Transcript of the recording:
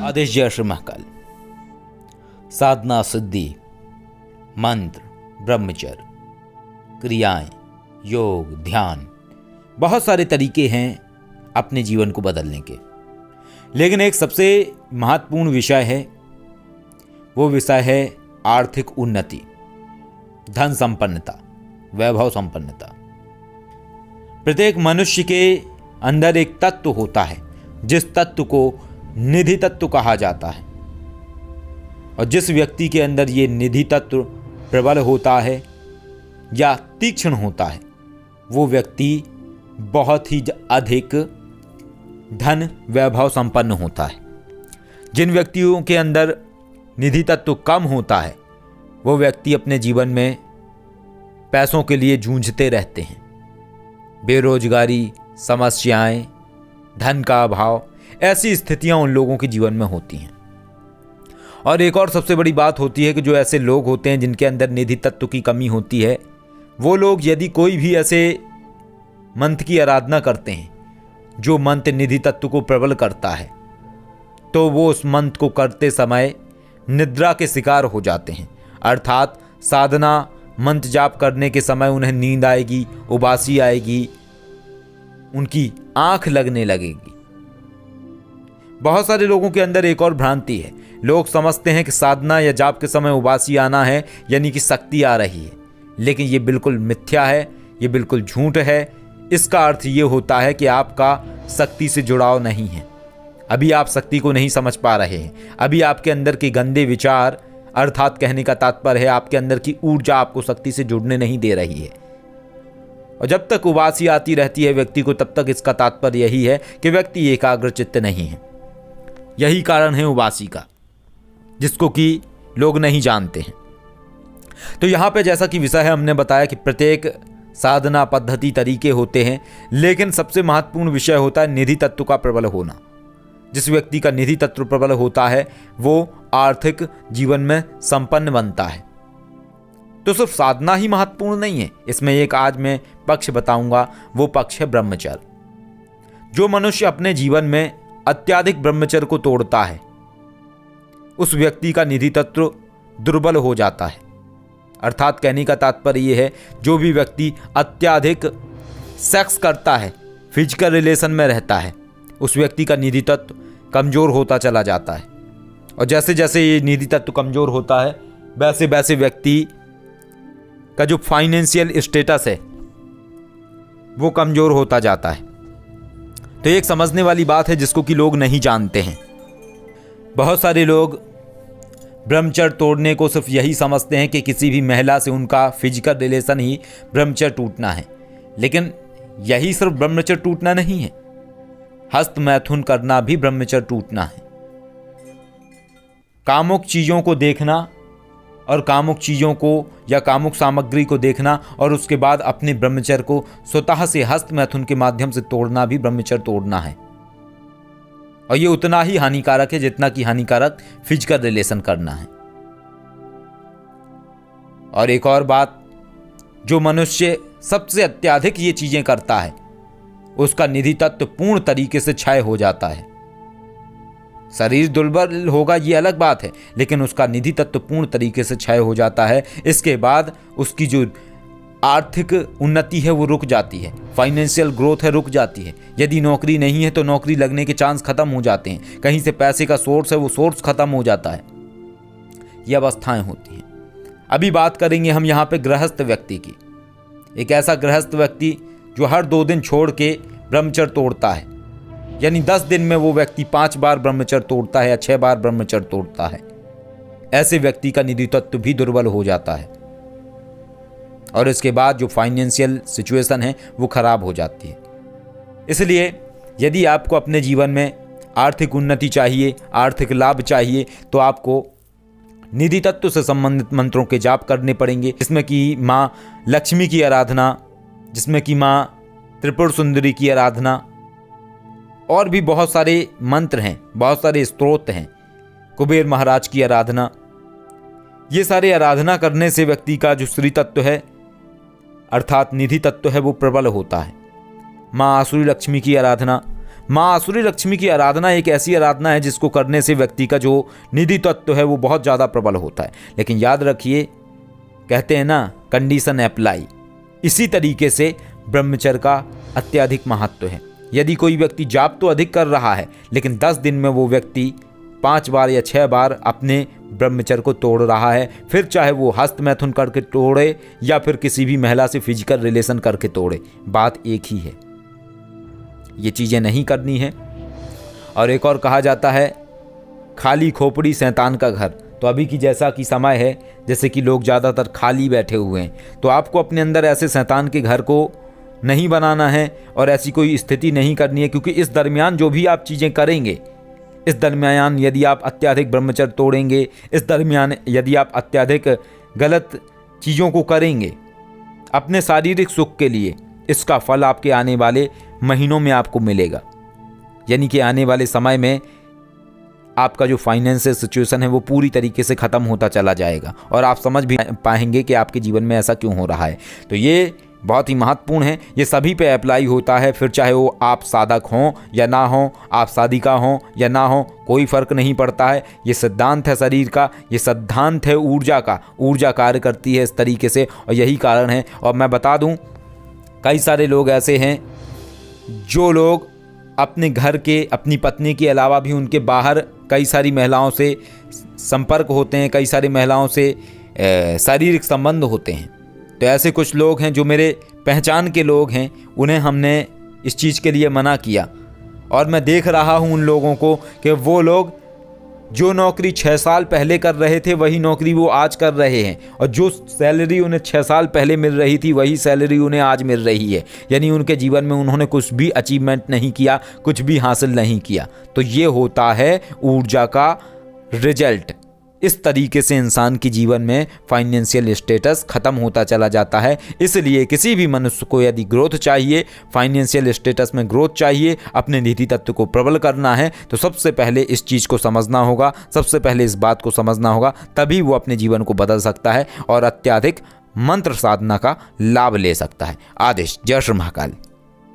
आदेश जय श्री महाकाल। साधना, सिद्धि, मंत्र, ब्रह्मचर्य, क्रियाएं, योग, ध्यान, बहुत सारे तरीके हैं अपने जीवन को बदलने के। लेकिन एक सबसे महत्वपूर्ण विषय है, वो विषय है आर्थिक उन्नति, धन संपन्नता, वैभव संपन्नता। प्रत्येक मनुष्य के अंदर एक तत्व होता है जिस तत्व को निधि तत्व कहा जाता है, और जिस व्यक्ति के अंदर ये निधि तत्व प्रबल होता है या तीक्ष्ण होता है, वो व्यक्ति बहुत ही अधिक धन वैभव संपन्न होता है। जिन व्यक्तियों के अंदर निधि तत्व कम होता है, वो व्यक्ति अपने जीवन में पैसों के लिए जूझते रहते हैं। बेरोजगारी, समस्याएं, धन का अभाव, ऐसी स्थितियां उन लोगों के जीवन में होती हैं। और एक और सबसे बड़ी बात होती है कि जो ऐसे लोग होते हैं जिनके अंदर निधि तत्व की कमी होती है, वो लोग यदि कोई भी ऐसे मंत्र की आराधना करते हैं जो मंत्र निधि तत्व को प्रबल करता है, तो वो उस मंत्र को करते समय निद्रा के शिकार हो जाते हैं। अर्थात साधना मंत्र जाप करने के समय उन्हें नींद आएगी, उबासी आएगी, उनकी आंख लगने लगेगी। बहुत सारे लोगों के अंदर एक और भ्रांति है, लोग समझते हैं कि साधना या जाप के समय उबासी आना है यानी कि शक्ति आ रही है, लेकिन ये बिल्कुल मिथ्या है, ये बिल्कुल झूठ है। इसका अर्थ ये होता है कि आपका शक्ति से जुड़ाव नहीं है, अभी आप शक्ति को नहीं समझ पा रहे हैं। अभी आपके अंदर के गंदे विचार, अर्थात कहने का तात्पर्य है आपके अंदर की ऊर्जा आपको शक्ति से जुड़ने नहीं दे रही है। और जब तक उबासी आती रहती है व्यक्ति को, तब तक इसका तात्पर्य यही है कि व्यक्ति एकाग्रचित्त नहीं है। यही कारण है उबासी का, जिसको कि लोग नहीं जानते हैं। तो यहाँ पे जैसा कि विषय है, हमने बताया कि प्रत्येक साधना पद्धति तरीके होते हैं, लेकिन सबसे महत्वपूर्ण विषय होता है निधि तत्व का प्रबल होना। जिस व्यक्ति का निधि तत्व प्रबल होता है वो आर्थिक जीवन में संपन्न बनता है। तो सिर्फ साधना ही महत्वपूर्ण नहीं है, इसमें एक आज मैं पक्ष बताऊंगा, वो पक्ष है ब्रह्मचर्य। जो मनुष्य अपने जीवन में अत्यधिक ब्रह्मचर्य को तोड़ता है, उस व्यक्ति का निधि तत्व दुर्बल हो जाता है। अर्थात कहने का तात्पर्य यह है, जो भी व्यक्ति अत्यधिक सेक्स करता है, फिजिकल रिलेशन में रहता है, उस व्यक्ति का निधि तत्व कमजोर होता चला जाता है। और जैसे जैसे ये निधि तत्व कमजोर होता है, वैसे वैसे व्यक्ति का जो फाइनेंशियल स्टेटस है वो कमजोर होता जाता है। तो एक समझने वाली बात है जिसको कि लोग नहीं जानते हैं। बहुत सारे लोग ब्रह्मचर्य तोड़ने को सिर्फ यही समझते हैं कि किसी भी महिला से उनका फिजिकल रिलेशन ही ब्रह्मचर्य टूटना है, लेकिन यही सिर्फ ब्रह्मचर्य टूटना नहीं है, हस्त मैथुन करना भी ब्रह्मचर्य टूटना है। कामुक चीजों को देखना और कामुक चीजों को या कामुक सामग्री को देखना और उसके बाद अपने ब्रह्मचर्य को स्वतः से हस्त मैथुन के माध्यम से तोड़ना भी ब्रह्मचर्य तोड़ना है। और ये उतना ही हानिकारक है जितना कि हानिकारक फिजिकल रिलेशन करना है। और एक और बात, जो मनुष्य सबसे अत्यधिक ये चीजें करता है, उसका निधि तत्व पूर्ण तरीके से क्षय हो जाता है। शरीर दुर्बल होगा ये अलग बात है, लेकिन उसका निधि तत्व पूर्ण तरीके से क्षय हो जाता है। इसके बाद उसकी जो आर्थिक उन्नति है वो रुक जाती है, फाइनेंशियल ग्रोथ है रुक जाती है। यदि नौकरी नहीं है तो नौकरी लगने के चांस खत्म हो जाते हैं, कहीं से पैसे का सोर्स है वो सोर्स खत्म हो जाता है। ये अवस्थाएं होती हैं। अभी बात करेंगे हम यहाँ पे गृहस्थ व्यक्ति की। एक ऐसा गृहस्थ व्यक्ति जो हर 2 दिन छोड़ के ब्रह्मचर्य तोड़ता है, यानी 10 दिन में वो व्यक्ति 5 बार ब्रह्मचर्य तोड़ता है या 6 बार ब्रह्मचर्य तोड़ता है। ऐसे व्यक्ति का निधि तत्व भी दुर्बल हो जाता है और इसके बाद जो फाइनेंशियल सिचुएशन है वो खराब हो जाती है। इसलिए यदि आपको अपने जीवन में आर्थिक उन्नति चाहिए, आर्थिक लाभ चाहिए, तो आपको निधि तत्व से संबंधित मंत्रों के जाप करने पड़ेंगे, जिसमें कि माँ लक्ष्मी की आराधना, जिसमें कि माँ त्रिपुर सुंदरी की आराधना, और भी बहुत सारे मंत्र हैं, बहुत सारे स्तोत्र हैं, कुबेर महाराज की आराधना। ये सारे आराधना करने से व्यक्ति का जो श्री तत्व है अर्थात निधि तत्व है वो प्रबल होता है। माँ आसुरी लक्ष्मी की आराधना। माँ आसुरी लक्ष्मी की आराधना एक ऐसी आराधना है जिसको करने से व्यक्ति का जो निधि तत्व है वो बहुत ज़्यादा प्रबल होता है। लेकिन याद रखिए, कहते हैं ना, कंडीशन अप्लाई। इसी तरीके से ब्रह्मचर्य का अत्यधिक महत्व है। यदि कोई व्यक्ति जाप तो अधिक कर रहा है, लेकिन 10 दिन में वो व्यक्ति 5 बार या 6 बार अपने ब्रह्मचर्य को तोड़ रहा है, फिर चाहे वो हस्त मैथुन करके तोड़े या फिर किसी भी महिला से फिजिकल रिलेशन करके तोड़े, बात एक ही है। ये चीज़ें नहीं करनी है। और एक और कहा जाता है, खाली खोपड़ी शैतान का घर। तो अभी की जैसा कि समय है, जैसे कि लोग ज़्यादातर खाली बैठे हुए हैं, तो आपको अपने अंदर ऐसे शैतान के घर को नहीं बनाना है और ऐसी कोई स्थिति नहीं करनी है। क्योंकि इस दरमियान जो भी आप चीज़ें करेंगे, इस दरमियान यदि आप अत्यधिक ब्रह्मचर्य तोड़ेंगे, इस दरमियान यदि आप अत्यधिक गलत चीज़ों को करेंगे अपने शारीरिक सुख के लिए, इसका फल आपके आने वाले महीनों में आपको मिलेगा। यानी कि आने वाले समय में आपका जो फाइनेंशियल सिचुएशन है वो पूरी तरीके से ख़त्म होता चला जाएगा और आप समझ भी पाएंगे कि आपके जीवन में ऐसा क्यों हो रहा है। तो ये बहुत ही महत्वपूर्ण है, ये सभी पे अप्लाई होता है। फिर चाहे वो आप साधक हों या ना हों, आप साधिका हों या ना हों, कोई फ़र्क नहीं पड़ता है। ये सिद्धांत है शरीर का, ये सिद्धांत है ऊर्जा का। ऊर्जा कार्य करती है इस तरीके से और यही कारण है। और मैं बता दूं, कई सारे लोग ऐसे हैं जो लोग अपने घर के, अपनी पत्नी के अलावा भी उनके बाहर कई सारी महिलाओं से संपर्क होते हैं, कई सारी महिलाओं से शारीरिक संबंध होते हैं। तो ऐसे कुछ लोग हैं जो मेरे पहचान के लोग हैं, उन्हें हमने इस चीज़ के लिए मना किया। और मैं देख रहा हूँ उन लोगों को कि वो लोग जो नौकरी 6 साल पहले कर रहे थे वही नौकरी वो आज कर रहे हैं, और जो सैलरी उन्हें 6 साल पहले मिल रही थी वही सैलरी उन्हें आज मिल रही है। यानी उनके जीवन में उन्होंने कुछ भी अचीवमेंट नहीं किया, कुछ भी हासिल नहीं किया। तो ये होता है ऊर्जा का रिजल्ट। इस तरीके से इंसान के जीवन में फाइनेंशियल स्टेटस खत्म होता चला जाता है। इसलिए किसी भी मनुष्य को यदि ग्रोथ चाहिए, फाइनेंशियल स्टेटस में ग्रोथ चाहिए, अपने निधि तत्व को प्रबल करना है, तो सबसे पहले इस चीज़ को समझना होगा, सबसे पहले इस बात को समझना होगा, तभी वो अपने जीवन को बदल सकता है और अत्यधिक मंत्र साधना का लाभ ले सकता है। आदेश। जय श्री महाकाल।